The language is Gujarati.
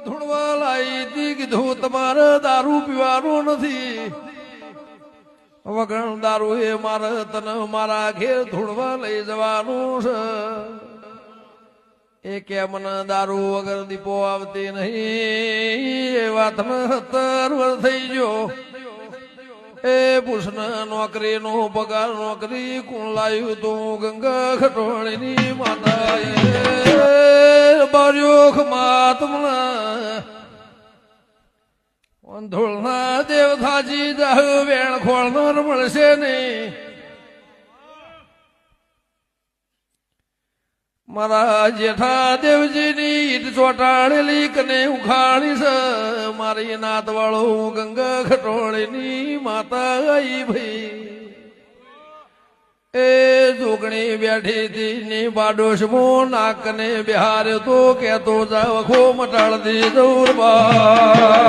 ધૂણવા લાવી હતી કીધું તમારે દારૂ પીવાનું નથી વગણ દારૂ એ મારે તને મારા ઘેર ધૂણવા લઈ જવાનું છે એ કે મને દારૂ વગર દીપો આવતી નહીં એ વાત 17 વર્ષ થઈ ગયો એ પૂછન નોકરી નો પગાર નોકરી કોણ લાવ્યું તું ગંગા ખટોળી ની માતા બાર્યોખ માતમણા ધોળના દેવ થાજી જાહ વેણ ખોળનાર મળશે નહીં મારા જેઠા દેવજીની ઈટ ચોટાડેલી કને ઉખાડી છે મારી નાત વાળો ગંગા ખટોળીની માતા આઈ ભાઈ એ જોગણી બેઠી હતી ની બાડોશમો નાકને બિહાર તો કેતો જાવ ખો મટાડ દી દૌરબા